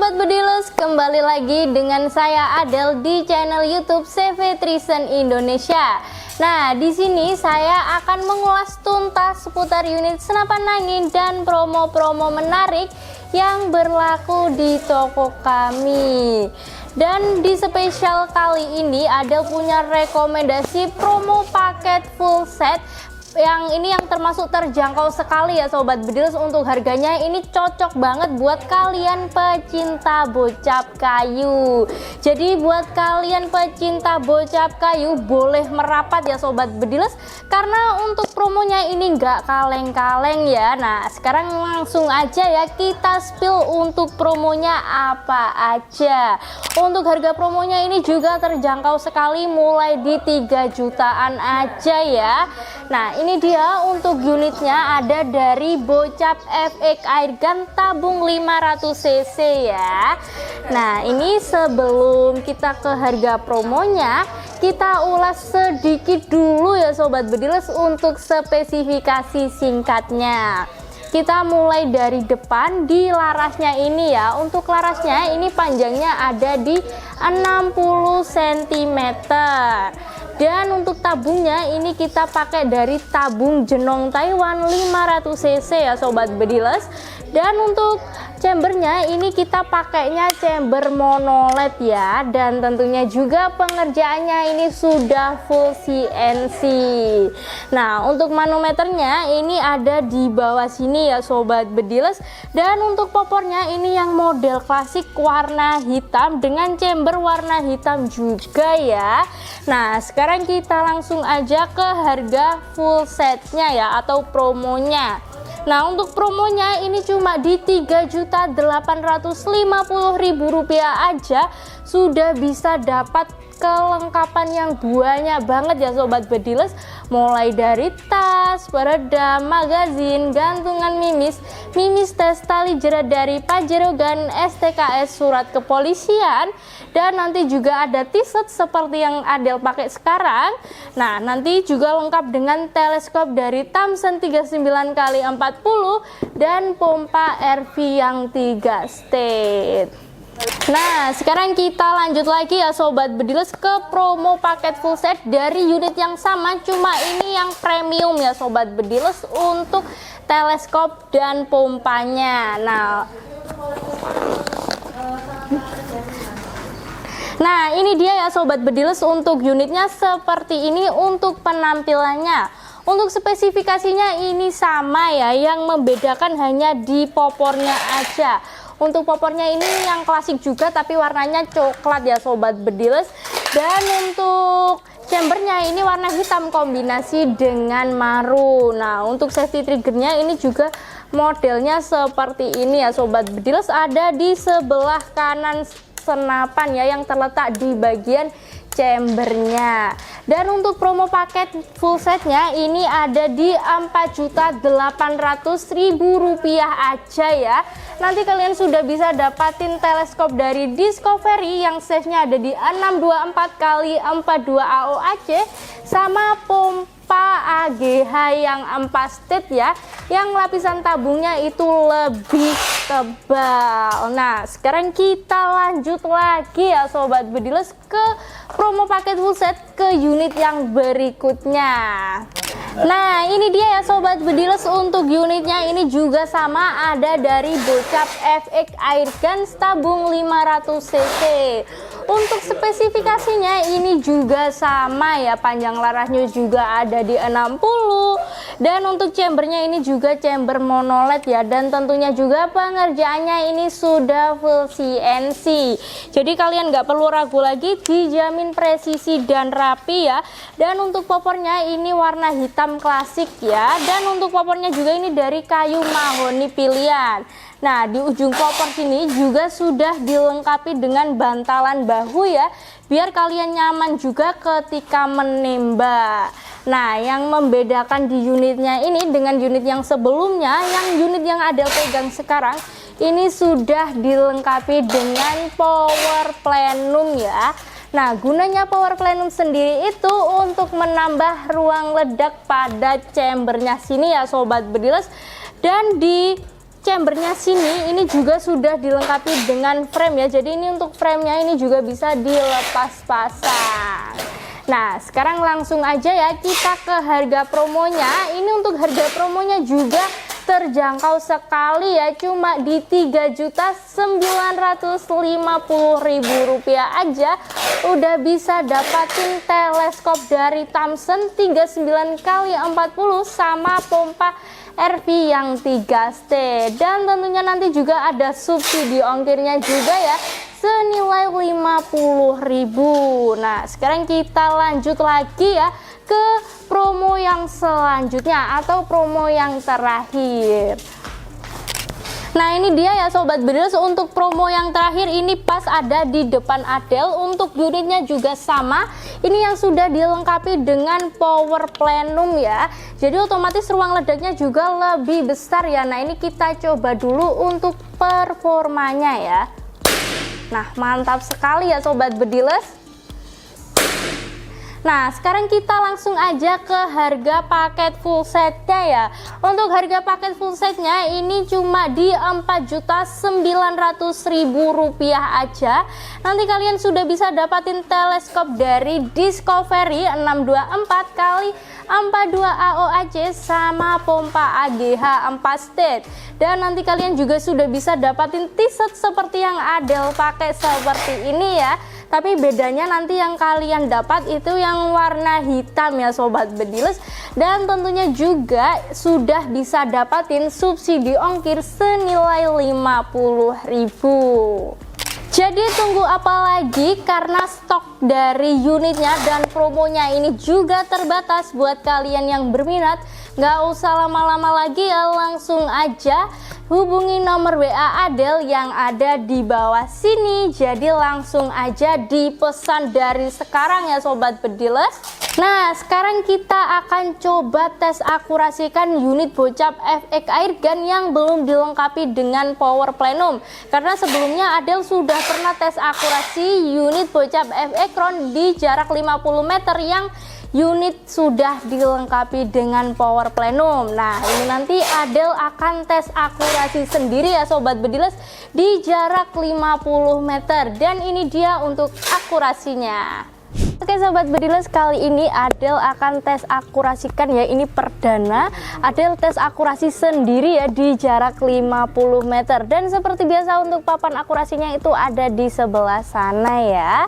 Sobat Bedilers, kembali lagi dengan saya Adel di channel YouTube CV Trisen Indonesia. Nah, di sini saya akan mengulas tuntas seputar unit senapan angin dan promo-promo menarik yang berlaku di toko kami. Dan di spesial kali ini Adel punya rekomendasi promo paket full set yang termasuk terjangkau sekali ya Sobat Bedilers. Untuk harganya ini cocok banget buat kalian pecinta bocap kayu. Jadi buat kalian pecinta bocap kayu boleh merapat ya Sobat Bedilers, karena untuk promonya ini nggak kaleng-kaleng ya. Nah, sekarang langsung aja ya kita spill untuk promonya apa aja. Untuk harga promonya ini juga terjangkau sekali, mulai di 3 jutaan aja ya. Nah, ini dia untuk unitnya, ada dari Bocap FX Airgun tabung 500 cc ya. Nah, ini sebelum kita ke harga promonya, kita ulas sedikit dulu ya Sobat Bedilers untuk spesifikasi singkatnya. Kita mulai dari depan di larasnya ini ya. Untuk larasnya ini panjangnya ada di 60 cm. Dan untuk tabungnya ini kita pakai dari tabung Jenong Taiwan 500 cc ya Sobat Bedilers. Dan untuk chambernya ini kita pakainya chamber monoled ya, dan tentunya juga pengerjaannya ini sudah full CNC. Nah, untuk manometernya ini ada di bawah sini ya Sobat Bedilers. Dan untuk popornya ini yang model klasik warna hitam dengan chamber warna hitam juga ya. Nah, sekarang kita langsung aja ke harga full setnya ya, atau promonya. Nah, untuk promonya ini cuma di Rp3.850.000 aja sudah bisa dapat kelengkapan yang banyak banget ya Sobat Bedilers, mulai dari tas, peredam, magazin, gantungan mimis, tes, tali jerat dari Pajero Gun, STKS, surat kepolisian, dan nanti juga ada t-shirt seperti yang Adel pakai sekarang. Nah, nanti juga lengkap dengan teleskop dari Thompson 39x40 dan pompa RV yang 3 state. Nah, sekarang kita lanjut lagi ya Sobat Bedilers ke promo paket full set dari unit yang sama, cuma ini yang premium ya Sobat Bedilers untuk teleskop dan pompanya. Nah, ini dia ya Sobat Bedilers untuk unitnya seperti ini untuk penampilannya. Untuk spesifikasinya ini sama ya, yang membedakan hanya di popornya aja. Untuk popornya ini yang klasik juga tapi warnanya coklat ya Sobat Bedilers. Dan untuk chambernya ini warna hitam kombinasi dengan maru. Nah, untuk safety triggernya ini juga modelnya seperti ini ya Sobat Bedilers, ada di sebelah kanan senapan ya, yang terletak di bagian chambernya. Dan untuk promo paket full setnya ini ada di Rp4.800.000 aja ya. Nanti kalian sudah bisa dapatin teleskop dari Discovery yang size-nya ada di 624x42 AOAC, sama pompa AGH yang 4 state ya, yang lapisan tabungnya itu lebih tebal. Nah, sekarang kita lanjut lagi ya Sobat Bedilers ke promo paket full set ke unit yang berikutnya. Nah, ini dia ya Sobat Bedilers, untuk unitnya ini juga sama, ada dari Bocap FX Airgun tabung 500 cc. Untuk spesifikasinya ini juga sama ya, panjang larasnya juga ada di 60. Dan untuk chambernya ini juga chamber monoled ya, dan tentunya juga pengerjaannya ini sudah full CNC. Jadi kalian nggak perlu ragu lagi, dijamin presisi dan rapi ya. Dan untuk popornya ini warna hitam klasik ya, dan untuk popornya juga ini dari kayu mahoni pilihan. Nah, di ujung popor sini juga sudah dilengkapi dengan bantalan bahu ya, biar kalian nyaman juga ketika menembak. Nah, yang membedakan di unitnya ini dengan unit yang sebelumnya, unit yang ada pegang sekarang, ini sudah dilengkapi dengan power plenum ya. Nah, gunanya power plenum sendiri itu untuk menambah ruang ledak pada chambernya sini ya Sobat Bedilers. Dan di chambernya sini ini juga sudah dilengkapi dengan frame ya. Jadi ini untuk framenya ini juga bisa dilepas pasang. Nah, sekarang langsung aja ya kita ke harga promonya. Ini untuk harga promonya juga terjangkau sekali ya, cuma di Rp3.950.000 aja udah bisa dapatin teleskop dari Thomson 39x40 sama pompa RV yang 3 dan tentunya nanti juga ada subsidi ongkirnya juga ya, senilai Rp50.000. Nah, sekarang kita lanjut lagi ya ke promo yang selanjutnya atau promo yang terakhir. Nah, ini dia ya Sobat Bedilers, untuk promo yang terakhir ini pas ada di depan Adel. Untuk unitnya juga sama, ini yang sudah dilengkapi dengan power plenum ya, jadi otomatis ruang ledaknya juga lebih besar ya. Nah, ini kita coba dulu untuk performanya ya. Nah, mantap sekali ya Sobat Bedilers. Nah, sekarang kita langsung aja ke harga paket full setnya ya. Untuk harga paket full setnya ini cuma di Rp4.900.000 aja. Nanti kalian sudah bisa dapatin teleskop dari Discovery 624 kali 42 AOAC sama pompa AGH 4 state. Dan nanti kalian juga sudah bisa dapatin t-shirt seperti yang Adel pakai seperti ini ya. Tapi bedanya nanti yang kalian dapat itu yang warna hitam ya Sobat Bedilers. Dan tentunya juga sudah bisa dapatin subsidi ongkir senilai Rp50.000. Jadi tunggu apa lagi, karena stok dari unitnya dan promonya ini juga terbatas. Buat kalian yang berminat, nggak usah lama-lama lagi ya, langsung aja hubungi nomor WA Adel yang ada di bawah sini. Jadi langsung aja dipesan dari sekarang ya Sobat Bedilers. Nah, sekarang kita akan coba tes akurasikan unit bocap FX Airgun yang belum dilengkapi dengan power plenum. Karena sebelumnya Adel sudah pernah tes akurasi unit bocap FX Crown di jarak 50 meter yang unit sudah dilengkapi dengan power plenum. Nah, ini nanti Adel akan tes akurasi sendiri ya Sobat Bedilers di jarak 50 meter. Dan ini dia untuk akurasinya. Oke Sobat Bedilers, kali ini Adel akan tes akurasikan ya, ini perdana Adel tes akurasi sendiri ya di jarak 50 meter. Dan seperti biasa untuk papan akurasinya itu ada di sebelah sana ya.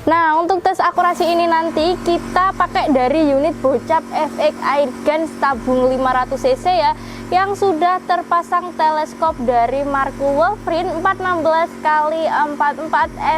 Nah, untuk tes akurasi ini nanti kita pakai dari unit bocap FX Airgun tabung 500 cc ya, yang sudah terpasang teleskop dari Marco Wolfrin 416x44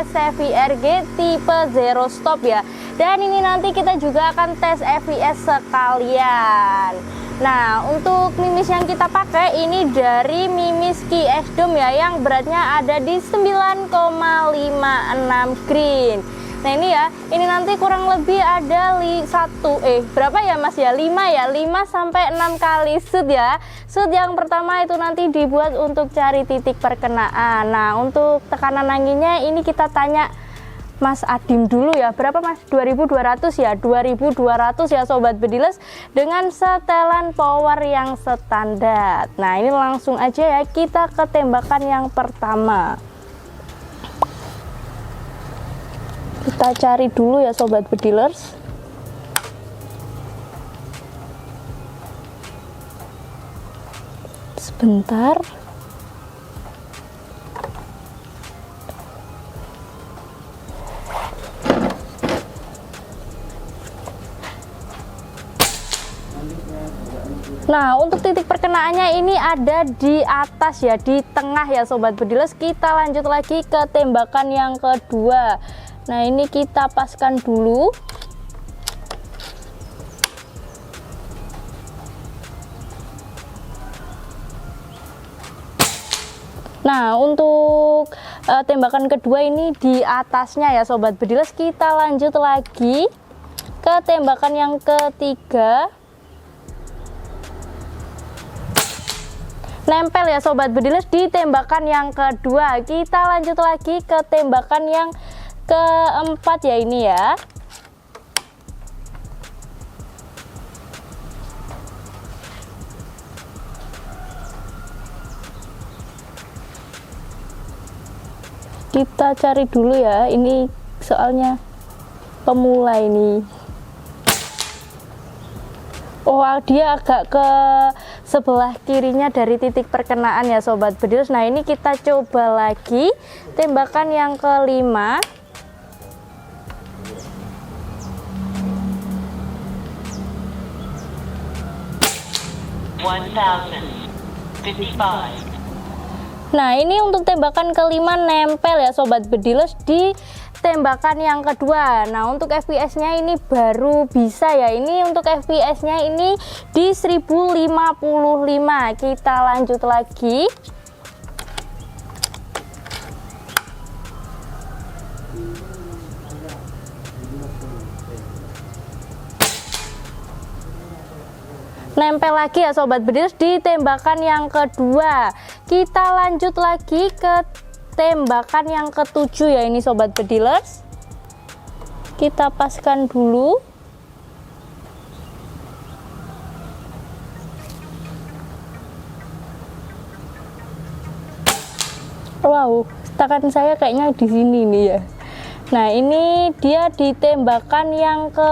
SFIRG tipe zero stop ya. Dan ini nanti kita juga akan tes FIS sekalian. Nah, untuk mimis yang kita pakai ini dari Mimis Ki Esdom ya, yang beratnya ada di 9,56 green. Nah, ini ya, ini nanti kurang lebih ada berapa ya Mas ya? 5 ya, 5 sampai 6 kali shoot ya. Shoot yang pertama itu nanti dibuat untuk cari titik perkenaan. Nah, untuk tekanan anginnya ini kita tanya Mas Adim dulu ya, berapa Mas? 2200 ya, 2200 ya Sobat Bedilers, dengan setelan power yang standar. Nah, ini langsung aja ya kita ke tembakan yang pertama. Kita cari dulu ya Sobat Bedilers. Sebentar. Nah, untuk titik perkenaannya ini ada di atas ya, di tengah ya Sobat Bedilers. Kita lanjut lagi ke tembakan yang kedua. Nah, ini kita paskan dulu. Nah, untuk tembakan kedua ini di atasnya ya Sobat Bedilers. Kita lanjut lagi ke tembakan yang ketiga. Nempel ya Sobat Bedilers di tembakan yang kedua. Kita lanjut lagi ke tembakan yang keempat ya, ini ya. Kita cari dulu ya, ini soalnya pemula ini. Oh, dia agak ke sebelah kirinya dari titik perkenaan ya sobat bedilers. Nah, ini kita coba lagi tembakan yang kelima. Nah, ini untuk tembakan kelima nempel ya sobat bedilers di tembakan yang kedua. Nah, untuk FPS nya ini baru bisa ya, ini untuk FPS nya ini di 1055. Kita lanjut lagi. Nempel lagi ya sobat bedilers di tembakan yang kedua. Kita lanjut lagi ke tembakan yang ketujuh ya ini sobat bedilers. Kita paskan dulu. Wow, tangan saya kayaknya di sini nih ya. Nah, ini dia di tembakan yang ke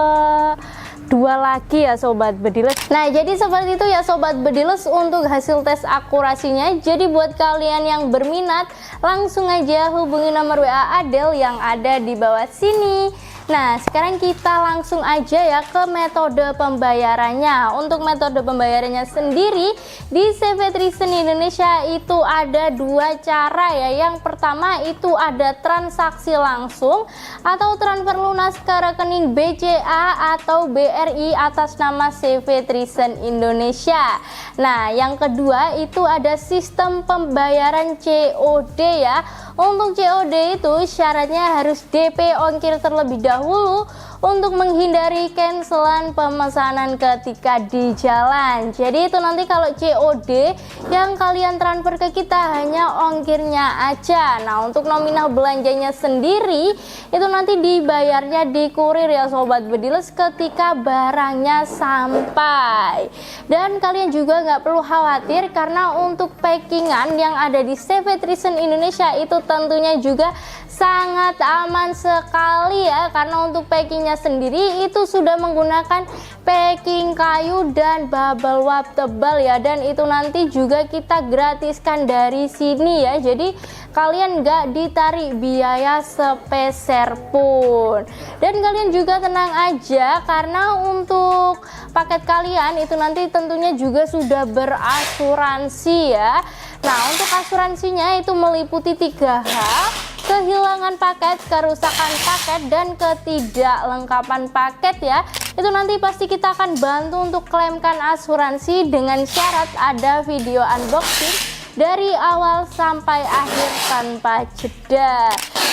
dua lagi ya sobat bedilers. Nah, jadi seperti itu ya sobat bedilers untuk hasil tes akurasinya. Jadi buat kalian yang berminat, langsung aja hubungi nomor WA Adel yang ada di bawah sini. Nah, sekarang kita langsung aja ya ke metode pembayarannya. Untuk metode pembayarannya sendiri di CV Trison Indonesia itu ada dua cara ya. Yang pertama itu ada transaksi langsung atau transfer lunas ke rekening BCA atau BRI atas nama CV Trison Indonesia. Nah, yang kedua itu ada sistem pembayaran COD ya. Untuk COD itu syaratnya harus DP ongkir terlebih dahulu untuk menghindari cancelan pemesanan ketika di jalan. Jadi itu nanti kalau COD yang kalian transfer ke kita hanya ongkirnya aja. Nah, untuk nominal belanjanya sendiri itu nanti dibayarnya di kurir ya sobat bedilers ketika barangnya sampai. Dan kalian juga nggak perlu khawatir karena untuk packingan yang ada di CV Trison Indonesia itu tentunya juga sangat aman sekali ya, karena untuk packingnya sendiri itu sudah menggunakan packing kayu dan bubble wrap tebal ya, dan itu nanti juga kita gratiskan dari sini ya, jadi kalian nggak ditarik biaya sepeser pun. Dan kalian juga tenang aja karena untuk paket kalian itu nanti tentunya juga sudah berasuransi ya. Nah, untuk asuransinya itu meliputi 3H, kehilangan paket, kerusakan paket, dan ketidaklengkapan paket ya. Itu nanti pasti kita akan bantu untuk klaimkan asuransi dengan syarat ada video unboxing dari awal sampai akhir tanpa jeda.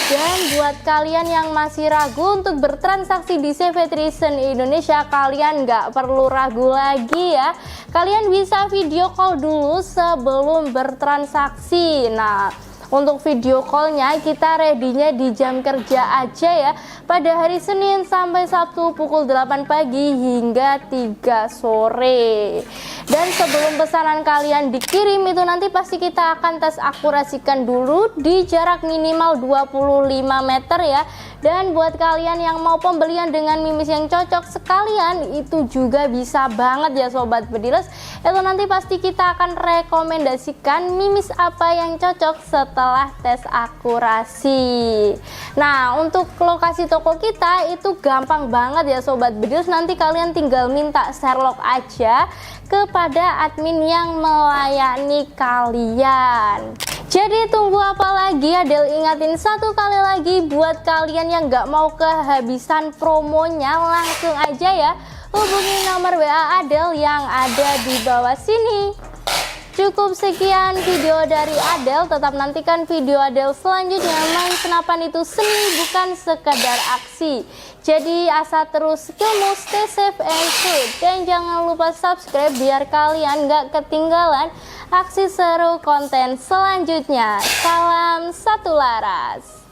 Dan buat kalian yang masih ragu untuk bertransaksi di CV Trison Indonesia, kalian nggak perlu ragu lagi ya. Kalian bisa video call dulu sebelum bertransaksi. Nah, untuk video callnya kita ready-nya di jam kerja aja ya, pada hari Senin sampai Sabtu pukul 8 pagi hingga 3 sore. Dan sebelum pesanan kalian dikirim itu nanti pasti kita akan tes akurasikan dulu di jarak minimal 25 meter ya. Dan buat kalian yang mau pembelian dengan mimis yang cocok sekalian itu juga bisa banget ya sobat bedilers. Itu nanti pasti kita akan rekomendasikan mimis apa yang cocok setelah tes akurasi. Nah, untuk lokasi toko kita itu gampang banget ya sobat bedilers. Nanti kalian tinggal minta Sherlock aja kepada admin yang melayani kalian. Jadi tunggu apa lagi? Adel ingatin satu kali lagi buat kalian yang nggak mau kehabisan promonya, langsung aja ya hubungi nomor WA Adel yang ada di bawah sini. Cukup sekian video dari Adel, tetap nantikan video Adel selanjutnya. Main senapan itu seni, bukan sekadar aksi. Jadi asa terus ilmu, stay safe and good, dan jangan lupa subscribe biar kalian gak ketinggalan aksi seru konten selanjutnya. Salam satu laras.